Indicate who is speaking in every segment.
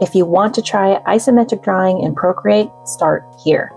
Speaker 1: If you want to try isometric drawing in Procreate, start here.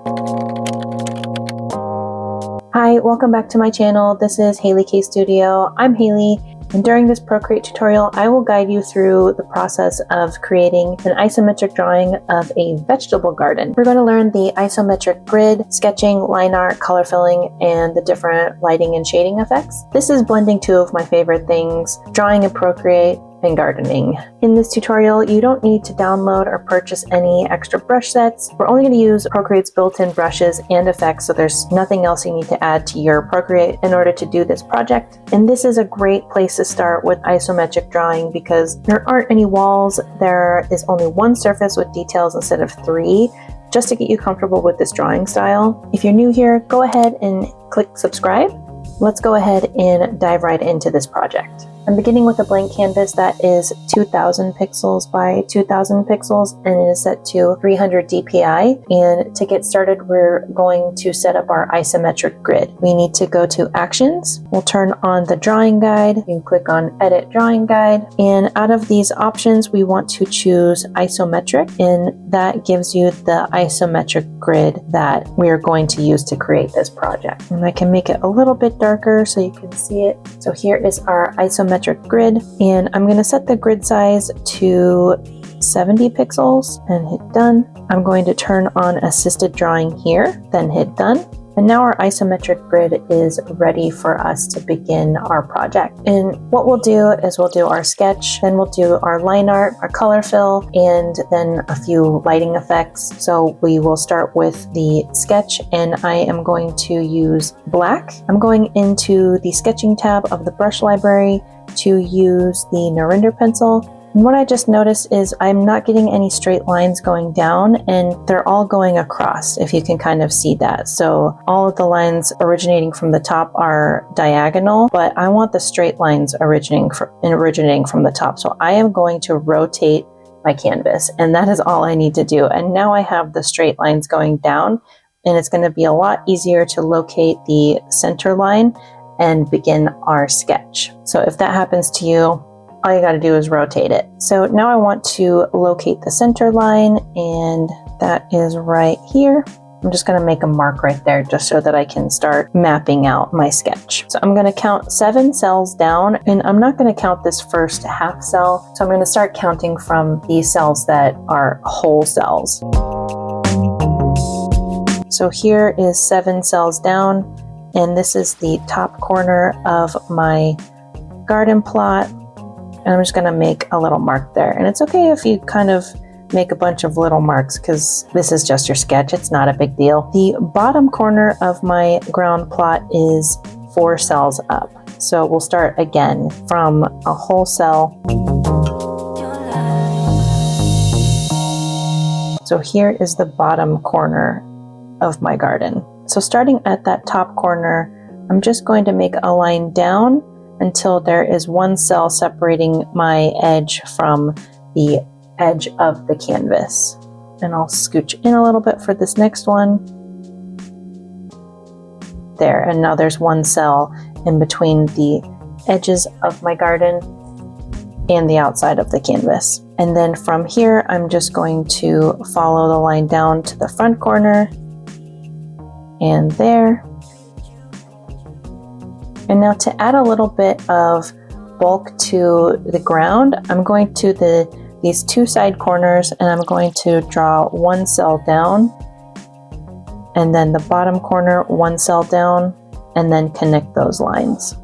Speaker 1: Hi, welcome back to my channel. This is Haley K Studio. I'm Haley, and during this Procreate tutorial, I will guide you through the process of creating an isometric drawing of a vegetable garden. We're going to learn the isometric grid, sketching, line art, color filling, and the different lighting and shading effects. This is blending two of my favorite things, drawing in Procreate and gardening. In this tutorial, you don't need to download or purchase any extra brush sets. We're only going to use Procreate's built-in brushes and effects, so there's nothing else you need to add to your Procreate in order to do this project. And this is a great place to start with isometric drawing because there aren't any walls. There is only one surface with details instead of three, just to get you comfortable with this drawing style. If you're new here, go ahead and click subscribe. Let's go ahead and dive right into this project. I'm beginning with a blank canvas that is 2000 pixels by 2000 pixels and it is set to 300 dpi. And to get started, we're going to set up our isometric grid. We need to go to Actions. We'll turn on the drawing guide. You can click on Edit Drawing Guide. And out of these options, we want to choose Isometric, and that gives you the isometric grid that we are going to use to create this project. And I can make it a little bit darker so you can see it. So here is our isometric grid, and I'm going to set the grid size to 70 pixels and hit done. I'm going to turn on assisted drawing here, then hit done. And now our isometric grid is ready for us to begin our project. And what we'll do is we'll do our sketch, then we'll do our line art, our color fill, and then a few lighting effects. So we will start with the sketch, and I am going to use black. I'm going into the sketching tab of the brush library to use the no render pencil. And what I just noticed is I'm not getting any straight lines going down, and they're all going across, if you can kind of see that. So all of the lines originating from the top are diagonal, but I want the straight lines originating from the top. So I am going to rotate my canvas, and that is all I need to do. And now I have the straight lines going down, and it's going to be a lot easier to locate the center line and begin our sketch. So if that happens to you, all you got to do is rotate it. So now I want to locate the center line, and that is right here. I'm just going to make a mark right there just so that I can start mapping out my sketch. So I'm going to count 7 cells down, and I'm not going to count this first half cell. So I'm going to start counting from the cells that are whole cells. So here is 7 cells down, and this is the top corner of my garden plot. And I'm just going to make a little mark there. And it's okay if you kind of make a bunch of little marks because this is just your sketch. It's not a big deal. The bottom corner of my ground plot is 4 cells up. So we'll start again from a whole cell. So here is the bottom corner of my garden. So starting at that top corner, I'm just going to make a line down until there is 1 cell separating my edge from the edge of the canvas. And I'll scooch in a little bit for this next one. There, and now there's 1 cell in between the edges of my garden and the outside of the canvas. And then from here, I'm just going to follow the line down to the front corner and there. And now to add a little bit of bulk to the ground, I'm going to these 2 side corners, and I'm going to draw 1 cell down, and then the bottom corner 1 cell down, and then connect those lines.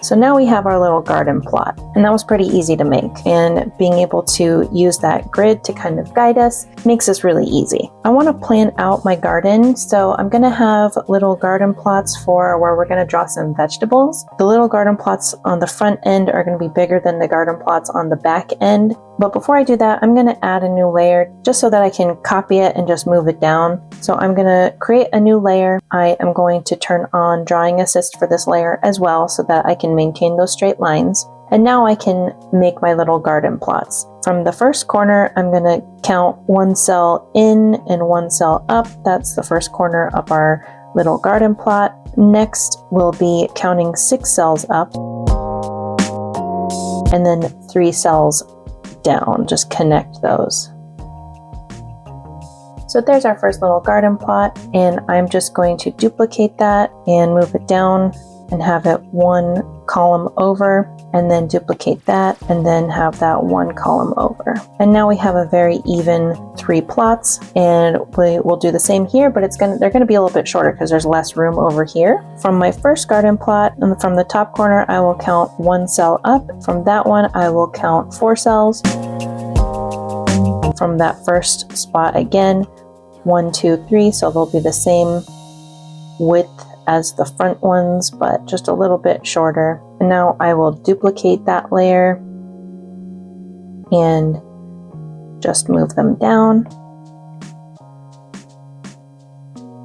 Speaker 1: So now we have our little garden plot, and that was pretty easy to make, and being able to use that grid to kind of guide us makes this really easy. I want to plan out my garden, so I'm going to have little garden plots for where we're going to draw some vegetables. The little garden plots on the front end are going to be bigger than the garden plots on the back end. But before I do that, I'm going to add a new layer just so that I can copy it and just move it down. So I'm going to create a new layer. I am going to turn on Drawing Assist for this layer as well so that I can maintain those straight lines. And now I can make my little garden plots. From the first corner, I'm going to count 1 cell in and 1 cell up. That's the first corner of our little garden plot. Next, we'll be counting 6 cells up and then 3 cells down, just connect those. So there's our first little garden plot, and I'm just going to duplicate that and move it down and have it one column over, and then duplicate that and then have that one column over. And now we have a very even 3 plots, and we will do the same here, but they're gonna be a little bit shorter because there's less room over here. From my first garden plot, and from the top corner, I will count 1 cell up. From that one, I will count 4 cells. From that first spot again, 1, 2, 3, so they'll be the same width as the front ones, but just a little bit shorter. And now I will duplicate that layer and just move them down.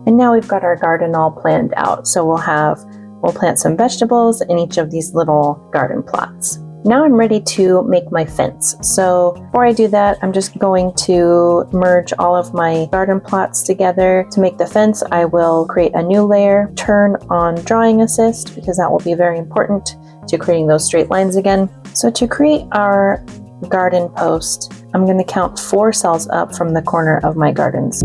Speaker 1: And now we've got our garden all planned out. So we'll plant some vegetables in each of these little garden plots. Now I'm ready to make my fence. So before I do that, I'm just going to merge all of my garden plots together. To make the fence, I will create a new layer, turn on drawing assist, because that will be very important to creating those straight lines again. So to create our garden post, I'm going to count 4 cells up from the corner of my gardens.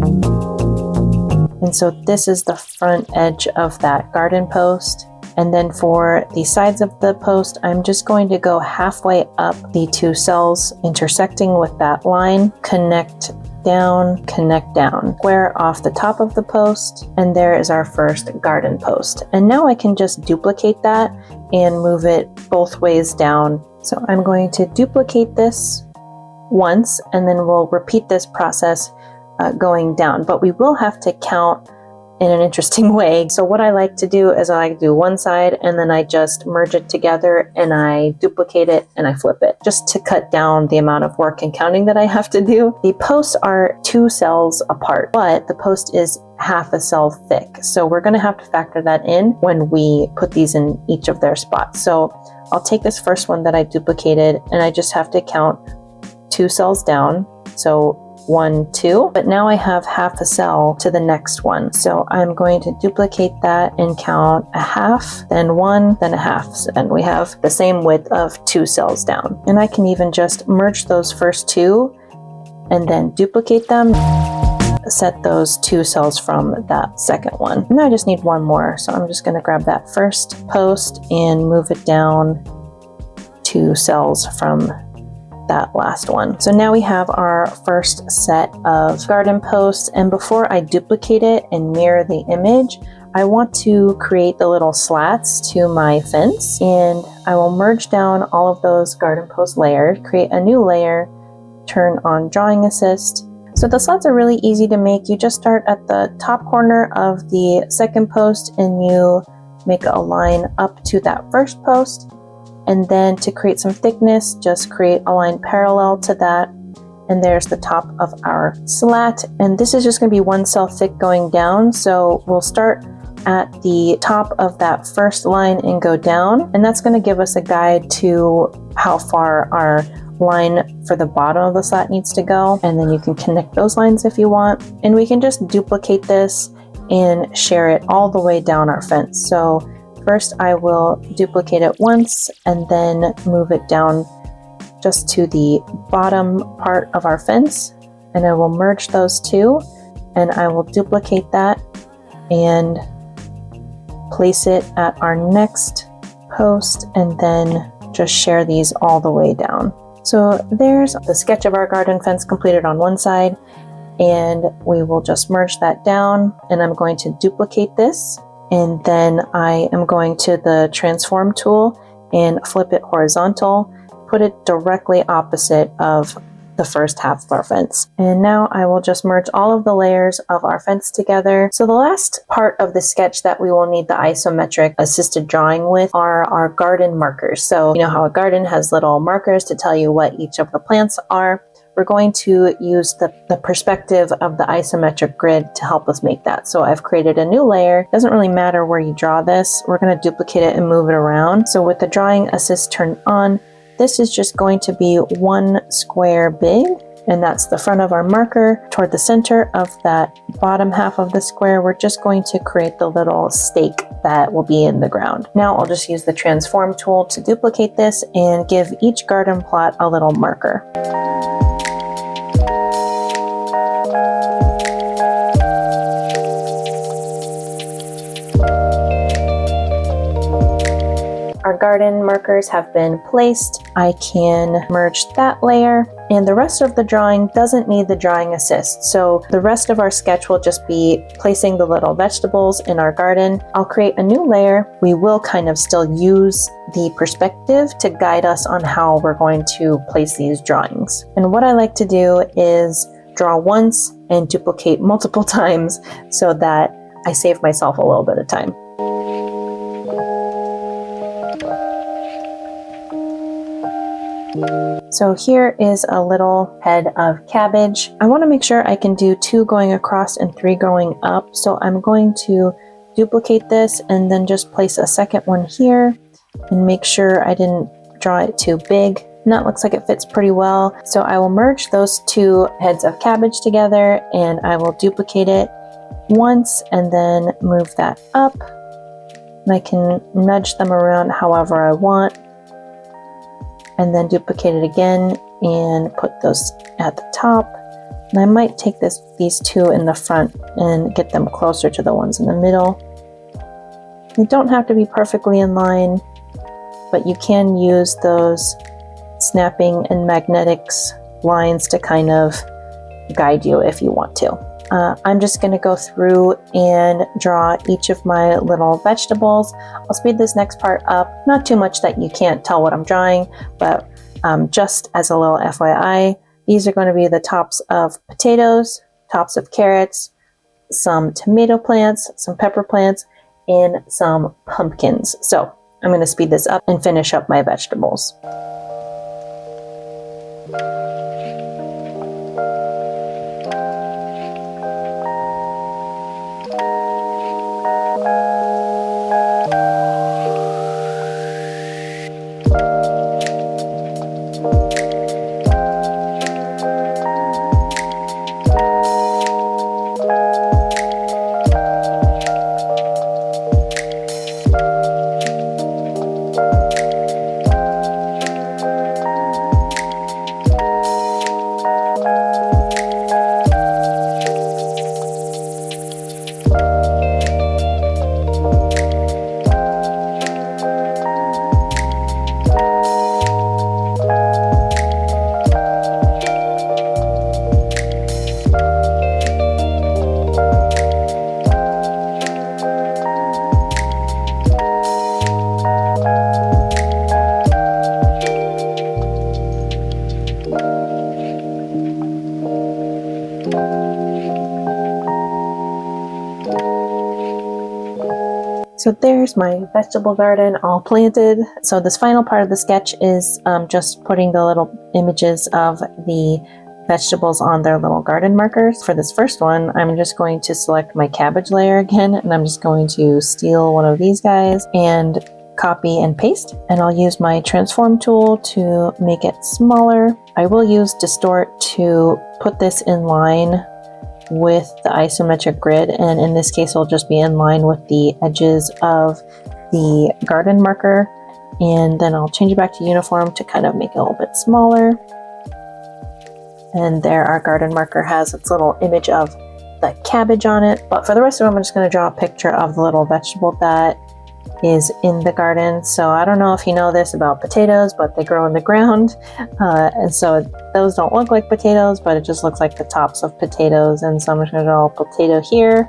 Speaker 1: And so this is the front edge of that garden post. And then for the sides of the post, I'm just going to go halfway up the 2 cells intersecting with that line, connect down, square off the top of the post, and there is our first garden post. And now I can just duplicate that and move it both ways down. So I'm going to duplicate this once, and then we'll repeat this process going down, but we will have to count in an interesting way. So what I like to do is I do one side and then I just merge it together and I duplicate it and I flip it, just to cut down the amount of work and counting that I have to do. The posts are 2 cells apart, but the post is half a cell thick. So we're going to have to factor that in when we put these in each of their spots. So I'll take this first one that I duplicated and I just have to count 2 cells down. So 1, 2, but now I have half a cell to the next one. So I'm going to duplicate that and count a half, then 1, then a half. So then we have the same width of 2 cells down. And I can even just merge those first 2 and then duplicate them, set those 2 cells from that second one. And I just need 1 more. So I'm just going to grab that first post and move it down 2 cells from that last one. So now we have our first set of garden posts, and before I duplicate it and mirror the image, I want to create the little slats to my fence, and I will merge down all of those garden post layers, create a new layer, turn on drawing assist. So the slats are really easy to make. You just start at the top corner of the second post and you make a line up to that first post. And then to create some thickness, just create a line parallel to that. And there's the top of our slat. And this is just going to be 1 cell thick going down. So we'll start at the top of that first line and go down. And that's going to give us a guide to how far our line for the bottom of the slat needs to go. And then you can connect those lines if you want. And we can just duplicate this and share it all the way down our fence. So first, I will duplicate it once and then move it down just to the bottom part of our fence. And I will merge those 2 and I will duplicate that and place it at our next post and then just share these all the way down. So there's the sketch of our garden fence completed on one side, and we will just merge that down, and I'm going to duplicate this. And then I am going to the transform tool and flip it horizontal, put it directly opposite of the first half of our fence. And now I will just merge all of the layers of our fence together. So the last part of the sketch that we will need the isometric assisted drawing with are our garden markers. So you know how a garden has little markers to tell you what each of the plants are. We're going to use the perspective of the isometric grid to help us make that. So I've created a new layer. It doesn't really matter where you draw this. We're going to duplicate it and move it around. So with the drawing assist turned on, this is just going to be 1 square big. and that's the front of our marker. Toward the center of that bottom half of the square, we're just going to create the little stake that will be in the ground. Now I'll just use the transform tool to duplicate this and give each garden plot a little marker. Our garden markers have been placed. I can merge that layer, and the rest of the drawing doesn't need the drawing assist. So the rest of our sketch will just be placing the little vegetables in our garden. I'll create a new layer. We will kind of still use the perspective to guide us on how we're going to place these drawings. And what I like to do is draw once and duplicate multiple times so that I save myself a little bit of time. So here is a little head of cabbage. I want to make sure I can do 2 going across and 3 going up. So I'm going to duplicate this and then just place a second one here and make sure I didn't draw it too big. And that looks like it fits pretty well. So I will merge those 2 heads of cabbage together, and I will duplicate it once and then move that up. And I can nudge them around however I want, and then duplicate it again and put those at the top. And I might take these 2 in the front and get them closer to the ones in the middle. They don't have to be perfectly in line, but you can use those snapping and magnetics lines to kind of guide you if you want to. I'm just going to go through and draw each of my little vegetables. I'll speed this next part up, not too much that you can't tell what I'm drawing, but just as a little FYI, these are going to be the tops of potatoes, tops of carrots, some tomato plants, some pepper plants, and some pumpkins. So I'm going to speed this up and finish up my vegetables. So there's my vegetable garden all planted. So this final part of the sketch is just putting the little images of the vegetables on their little garden markers. For this first one, I'm just going to select my cabbage layer again, and I'm just going to steal one of these guys and copy and paste. And I'll use my transform tool to make it smaller. I will use distort to put this in line with the isometric grid, and in this case it'll just be in line with the edges of the garden marker, and then I'll change it back to uniform to kind of make it a little bit smaller. And there, our garden marker has its little image of the cabbage on it. But for the rest of them, I'm just going to draw a picture of the little vegetable that is in the garden. So I don't know if you know this about potatoes, but they grow in the ground, and so those don't look like potatoes, but it just looks like the tops of potatoes. And so I'm just going to draw a potato here.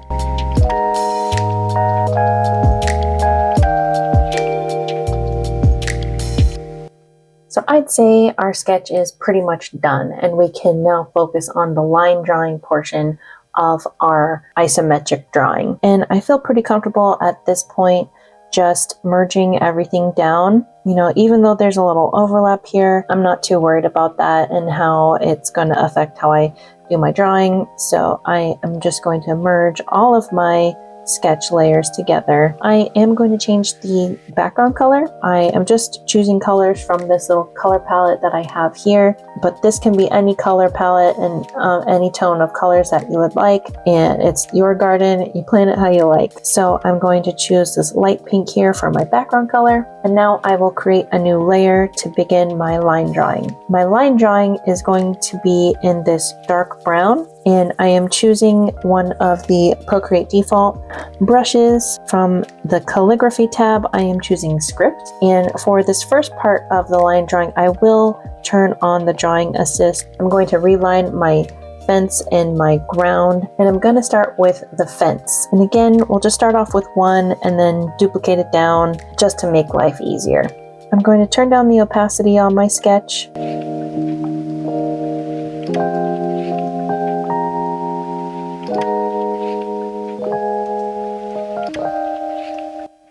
Speaker 1: So I'd say our sketch is pretty much done, and we can now focus on the line drawing portion of our isometric drawing. And I feel pretty comfortable at this point just merging everything down. You know, even though there's a little overlap here, I'm not too worried about that and how it's going to affect how I do my drawing. So I am just going to merge all of my sketch layers together. I am going to change the background color. I am just choosing colors from this little color palette that I have here, but this can be any color palette and any tone of colors that you would like, and it's your garden, you plan it how you like. So I'm going to choose this light pink here for my background color, and now I will create a new layer to begin my line drawing. My line drawing is going to be in this dark brown, and I am choosing one of the Procreate default brushes. From the calligraphy tab, I am choosing script, and for this first part of the line drawing, I will turn on the drawing assist. I'm going to reline my fence and my ground, and I'm going to start with the fence. And again, we'll just start off with one and then duplicate it down just to make life easier. I'm going to turn down the opacity on my sketch.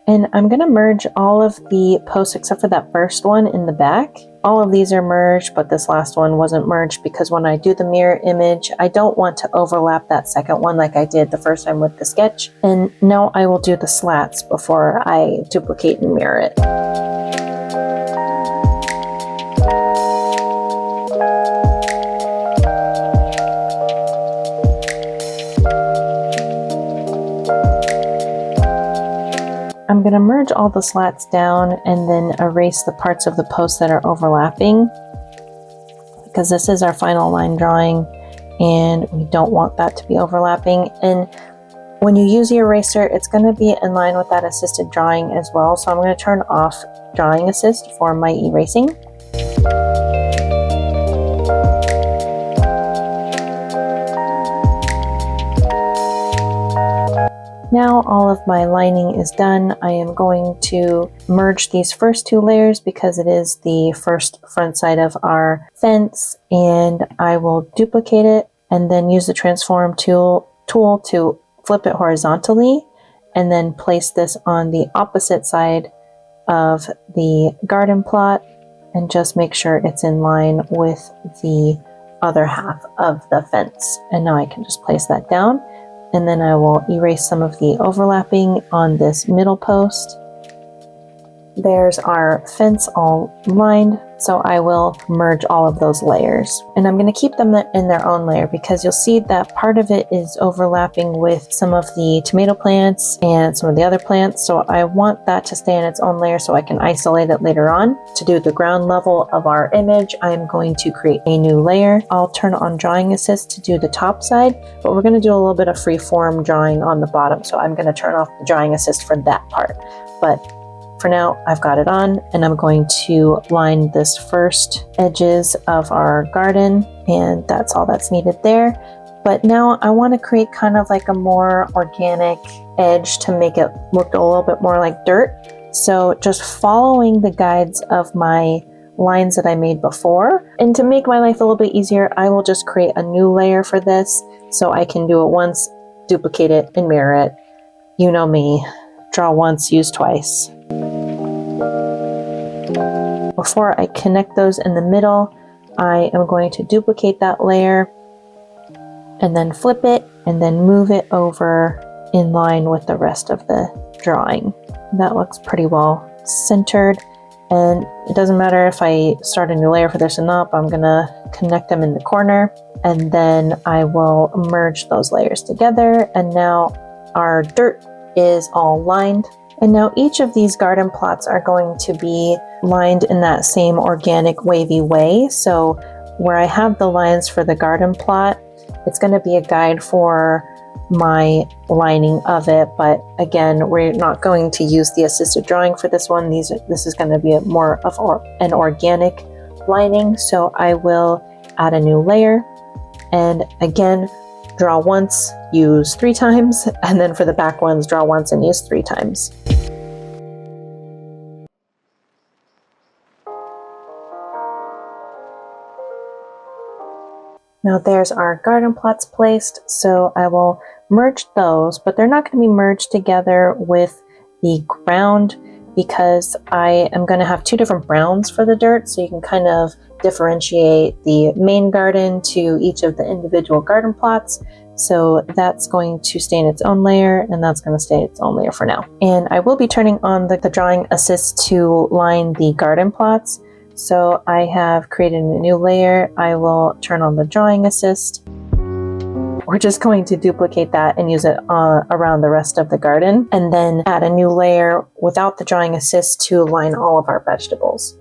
Speaker 1: And I'm going to merge all of the posts except for that first one in the back. All of these are merged, but this last one wasn't merged because when I do the mirror image, I don't want to overlap that second one like I did the first time with the sketch. And now I will do the slats before I duplicate and mirror it. I'm going to merge all the slats down and then erase the parts of the post that are overlapping, because this is our final line drawing and we don't want that to be overlapping. And when you use the eraser, it's going to be in line with that assisted drawing as well. So I'm going to turn off drawing assist for my erasing. Now all of my lining is done. I am going to merge these first two layers because it is the first front side of our fence, and I will duplicate it and then use the transform tool to flip it horizontally and then place this on the opposite side of the garden plot and just make sure it's in line with the other half of the fence. And now I can just place that down. And then I will erase some of the overlapping on this middle post. There's our fence all lined, so I will merge all of those layers. And I'm going to keep them in their own layer because you'll see that part of it is overlapping with some of the tomato plants and some of the other plants. So I want that to stay in its own layer so I can isolate it later on. To do the ground level of our image, I'm going to create a new layer. I'll turn on drawing assist to do the top side, but we're going to do a little bit of free form drawing on the bottom. So I'm going to turn off the drawing assist for that part. But for now, I've got it on, and I'm going to line this first edges of our garden, and that's all that's needed there. But now I want to create kind of like a more organic edge to make it look a little bit more like dirt. So just following the guides of my lines that I made before. And to make my life a little bit easier, I will just create a new layer for this so I can do it once, duplicate it, and mirror it. You know me, draw once, use twice. Before I connect those in the middle, I am going to duplicate that layer and then flip it and then move it over in line with the rest of the drawing. That looks pretty well centered, and it doesn't matter if I start a new layer for this or not, but I'm gonna connect them in the corner, and then I will merge those layers together, and now our dirt is all lined. And now each of these garden plots are going to be lined in that same organic wavy way. So where I have the lines for the garden plot, it's going to be a guide for my lining of it. But again, we're not going to use the assisted drawing for this one. This is going to be more of an organic lining. So I will add a new layer, and again, draw once, use 3 times, and then for the back ones, draw once and use 3 times. Now there's our garden plots placed, so I will merge those, but they're not going to be merged together with the ground because I am going to have 2 different browns for the dirt, so you can kind of differentiate the main garden to each of the individual garden plots. So that's going to stay in its own layer, and that's going to stay in its own layer for now. And I will be turning on the drawing assist to line the garden plots. So I have created a new layer. I will turn on the drawing assist. We're just going to duplicate that and use it around the rest of the garden, and then add a new layer without the drawing assist to line all of our vegetables.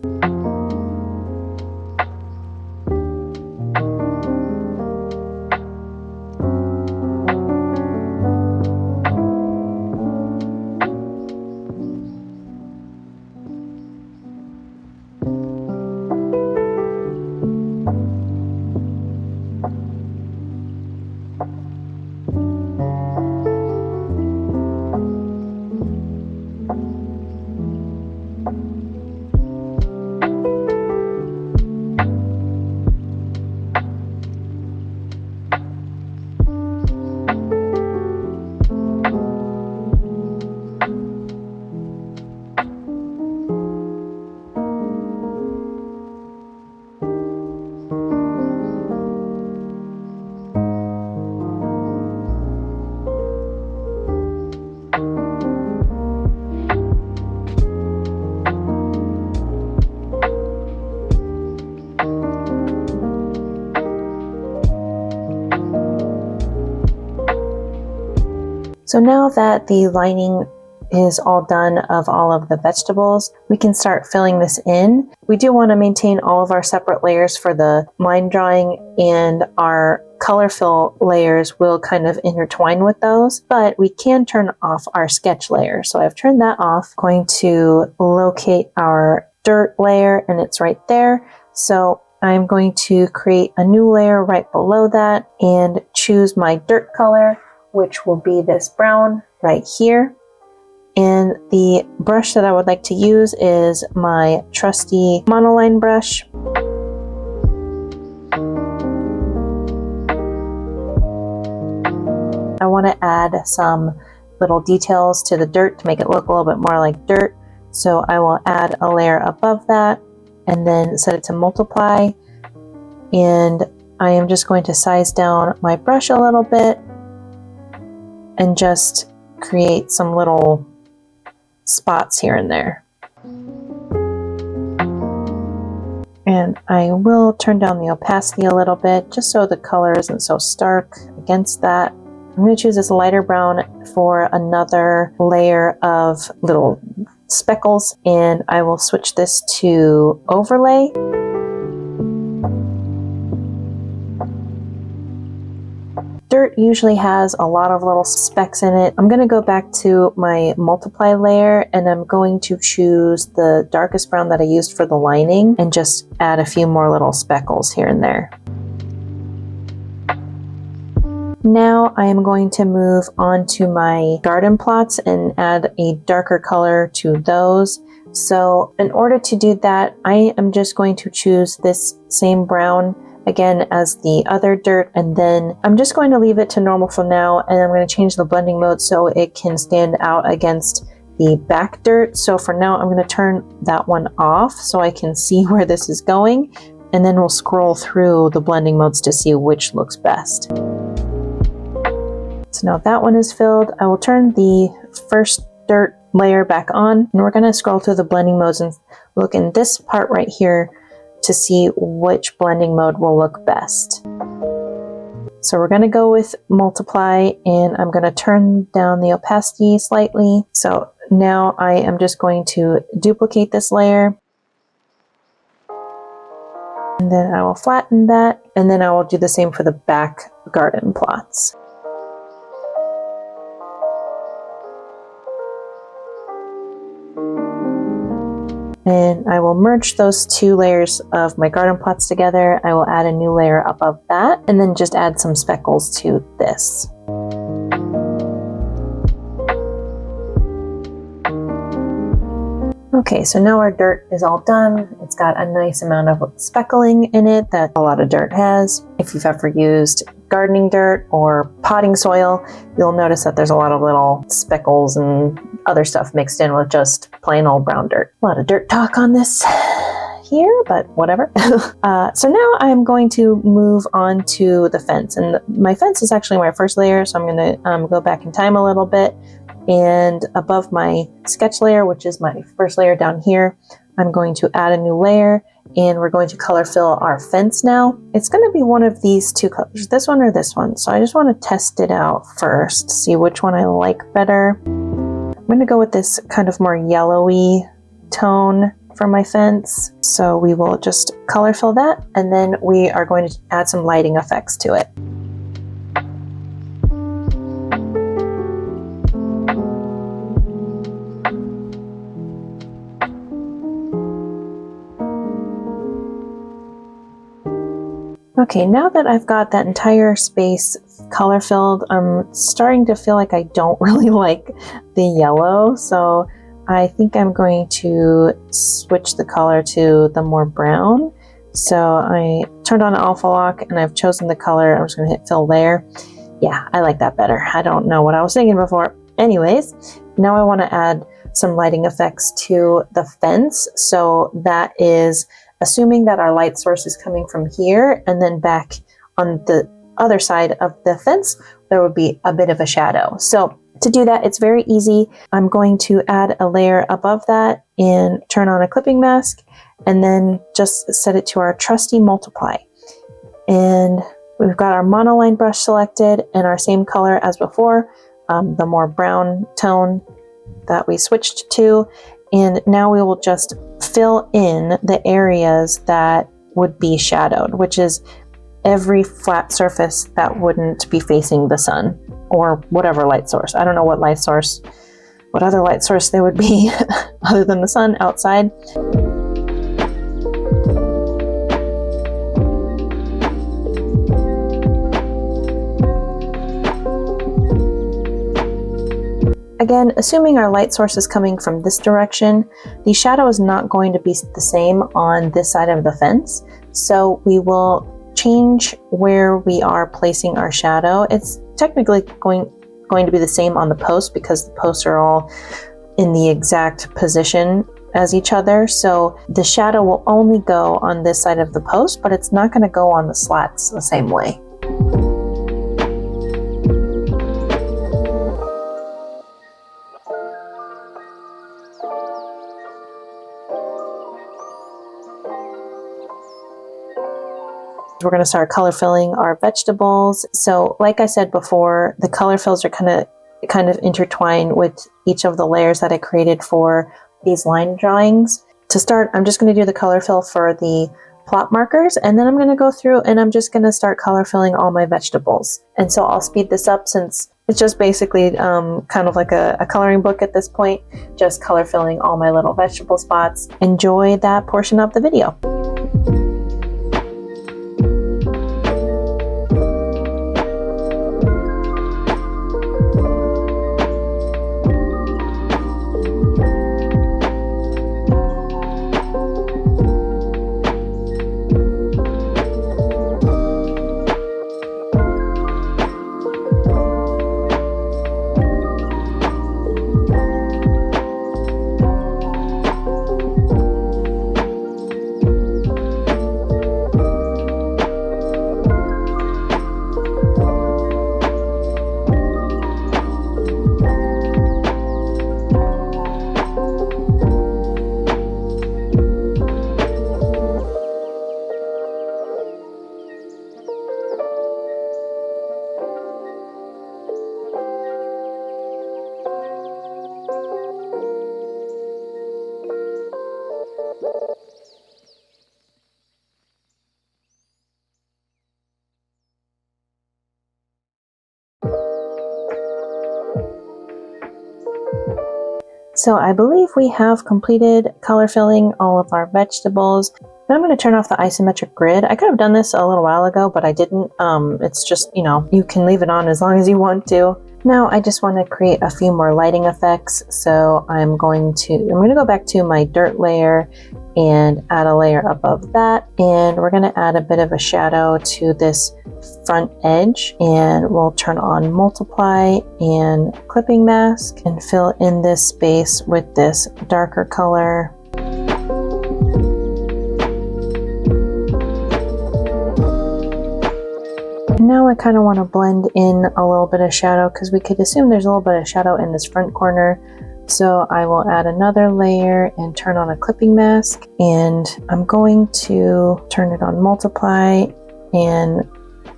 Speaker 1: So now that the lining is all done of all of the vegetables, we can start filling this in. We do want to maintain all of our separate layers for the line drawing, and our color fill layers will kind of intertwine with those, but we can turn off our sketch layer. So I've turned that off. I'm going to locate our dirt layer, and it's right there. So I'm going to create a new layer right below that and choose my dirt color, which will be this brown right here. And the brush that I would like to use is my trusty monoline brush. I want to add some little details to the dirt to make it look a little bit more like dirt. So I will add a layer above that and then set it to multiply. And I am just going to size down my brush a little bit and just create some little spots here and there. And I will turn down the opacity a little bit just so the color isn't so stark against that. I'm going to choose this lighter brown for another layer of little speckles, and I will switch this to overlay. Dirt usually has a lot of little specks in it. I'm going to go back to my multiply layer, and I'm going to choose the darkest brown that I used for the lining and just add a few more little speckles here and there. Now I am going to move on to my garden plots and add a darker color to those. So in order to do that, I am just going to choose this same brown again as the other dirt, and then I'm just going to leave it to normal for now, and I'm going to change the blending mode so it can stand out against the back dirt. So for now I'm going to turn that one off so I can see where this is going, and then we'll scroll through the blending modes to see which looks best. So now that one is filled, I will turn the first dirt layer back on, and we're going to scroll through the blending modes and look in this part right here to see which blending mode will look best. So we're going to go with multiply, and I'm going to turn down the opacity slightly. So now I am just going to duplicate this layer, and then I will flatten that, and then I will do the same for the back garden plots. And I will merge those 2 layers of my garden plots together. I will add a new layer above that, and then just add some speckles to this. Okay, so now our dirt is all done. It's got a nice amount of speckling in it that a lot of dirt has. If you've ever used gardening dirt or potting soil, you'll notice that there's a lot of little speckles and other stuff mixed in with just plain old brown dirt. A lot of dirt talk on this here, but whatever. So now I'm going to move on to the fence, and my fence is actually my first layer, so I'm going to go back in time a little bit, and above my sketch layer, which is my first layer down here, I'm going to add a new layer, and we're going to color fill our fence now. It's going to be one of these two colors, this one or this one, so I just want to test it out first, see which one I like better. I'm going to go with this kind of more yellowy tone for my fence. So we will just color fill that, and then we are going to add some lighting effects to it. Okay, now that I've got that entire space color filled, I'm starting to feel like I don't really like the yellow, so I think I'm going to switch the color to the more brown. So I turned on alpha lock and I've chosen the color. I'm just going to hit fill layer. Yeah, I like that better. I don't know what I was thinking before. Anyways, now I want to add some lighting effects to the fence. So that is assuming that our light source is coming from here, and then back on the other side of the fence, there would be a bit of a shadow. So to do that, it's very easy. I'm going to add a layer above that and turn on a clipping mask, and then just set it to our trusty multiply. And we've got our monoline brush selected and our same color as before, the more brown tone that we switched to. And now we will just fill in the areas that would be shadowed, which is every flat surface that wouldn't be facing the sun or whatever light source. I don't know what other light source there would be other than the sun outside. Again, assuming our light source is coming from this direction, the shadow is not going to be the same on this side of the fence. So we will change where we are placing our shadow. It's technically going to be the same on the post because the posts are all in the exact position as each other. So the shadow will only go on this side of the post, but it's not going to go on the slats the same way. We're going to start color filling our vegetables. So like I said before, the color fills are kind of intertwined with each of the layers that I created for these line drawings. To start, I'm just going to do the color fill for the plot markers, and then I'm going to go through and I'm just going to start color filling all my vegetables. And so I'll speed this up since it's just basically kind of like a coloring book at this point, just color filling all my little vegetable spots. Enjoy that portion of the video. So I believe we have completed color filling all of our vegetables. Now I'm going to turn off the isometric grid. I could have done this a little while ago, but I didn't. It's just, you can leave it on as long as you want to. Now I just want to create a few more lighting effects. So I'm going to go back to my dirt layer and add a layer above that. And we're going to add a bit of a shadow to this front edge, and we'll turn on multiply and clipping mask and fill in this space with this darker color. Now I kind of want to blend in a little bit of shadow because we could assume there's a little bit of shadow in this front corner. So I will add another layer and turn on a clipping mask, and I'm going to turn it on multiply and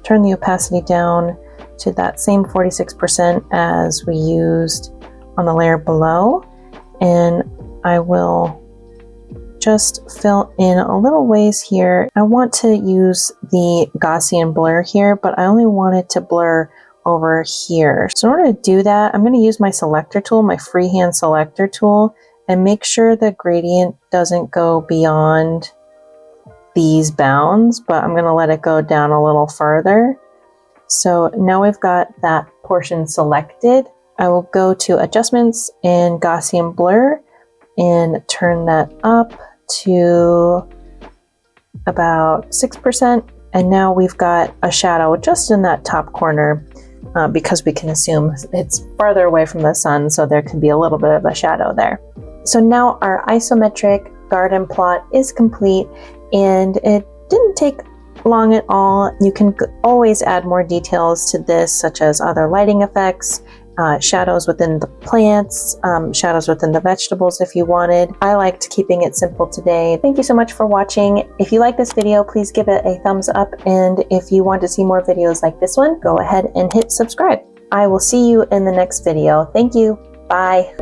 Speaker 1: turn the opacity down to that same 46% as we used on the layer below. And I will just fill in a little ways here. I want to use the Gaussian blur here, but I only want it to blur over here. So in order to do that, I'm going to use my selector tool, my freehand selector tool, and make sure the gradient doesn't go beyond these bounds, but I'm going to let it go down a little further. So now we've got that portion selected. I will go to adjustments and Gaussian blur and turn that up to about 6%. And now we've got a shadow just in that top corner because we can assume it's farther away from the sun, so there can be a little bit of a shadow there. So now our isometric garden plot is complete, and it didn't take long at all. You can always add more details to this, such as other lighting effects, shadows within the plants, shadows within the vegetables if you wanted. I liked keeping it simple today. Thank you so much for watching. If you like this video, please give it a thumbs up. And if you want to see more videos like this one, go ahead and hit subscribe. I will see you in the next video. Thank you. Bye.